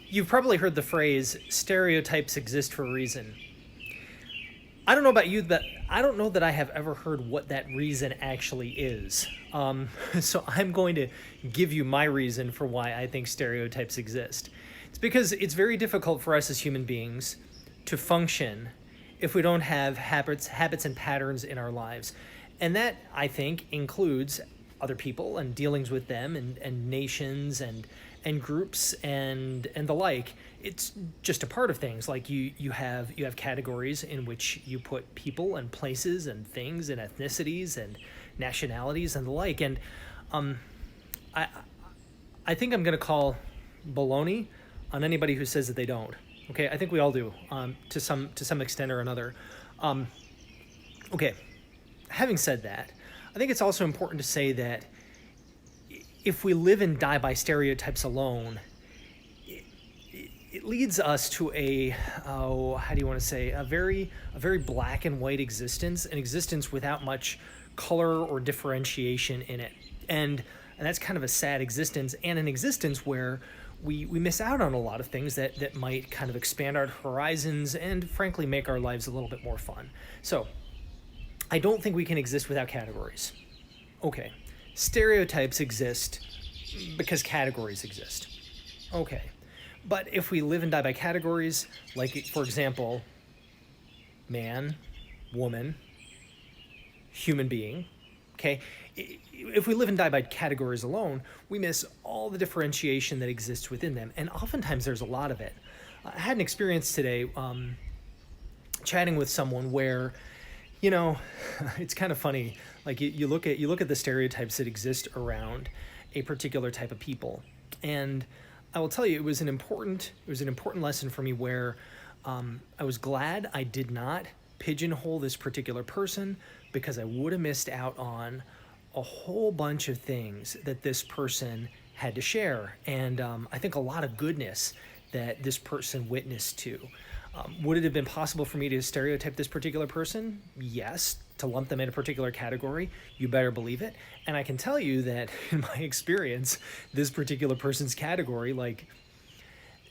You've probably heard the phrase, stereotypes exist for a reason. I don't know about you, but I don't know that I have ever heard what that reason actually is. So I'm going to give you my reason for why I think stereotypes exist. It's because it's very difficult for us as human beings to function if we don't have habits and patterns in our lives. And that, I think, includes other people and dealings with them and nations and groups and the like. It's just a part of things. Like you have categories in which you put people and places and things and ethnicities and nationalities and the like. And I I think I'm gonna call baloney on anybody who says that they don't. Okay, I think we all do, to some extent or another. Um, okay, having said that, I think it's also important to say that if we live and die by stereotypes alone, it leads us to how do you want to say, a very black and white existence, an existence without much color or differentiation in it, and that's kind of a sad existence, and an existence where we miss out on a lot of things that might kind of expand our horizons and frankly make our lives a little bit more fun. So I don't think we can exist without categories. Okay, stereotypes exist because categories exist. Okay, but if we live and die by categories, like for example, man, woman, human being, okay, if we live and die by categories alone, we miss all the differentiation that exists within them, and oftentimes there's a lot of it. I had an experience today chatting with someone where, you know, it's kind of funny. Like you look at the stereotypes that exist around a particular type of people, and I will tell you, it was an important lesson for me where I was glad I did not pigeonhole this particular person, because I would have missed out on a whole bunch of things that this person had to share, and I think a lot of goodness that this person witnessed to. Would it have been possible for me to stereotype this particular person? Yes. To lump them in a particular category? You better believe it. And I can tell you that in my experience, this particular person's category, like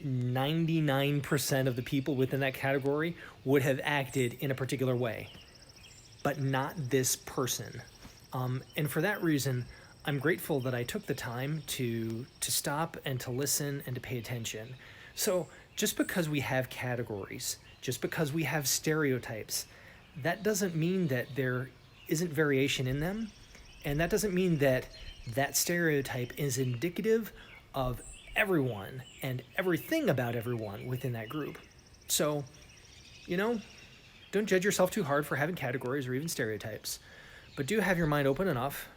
99% of the people within that category would have acted in a particular way, but not this person. And for that reason, I'm grateful that I took the time to stop and to listen and to pay attention. So just because we have categories, just because we have stereotypes, that doesn't mean that there isn't variation in them, and that doesn't mean that that stereotype is indicative of everyone and everything about everyone within that group. So, don't judge yourself too hard for having categories or even stereotypes, but do have your mind open enough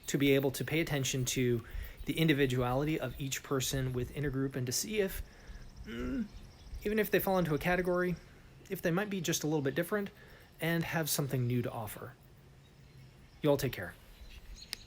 to be able to pay attention to the individuality of each person within a group, and to see if, even if they fall into a category, if they might be just a little bit different and have something new to offer. You all take care.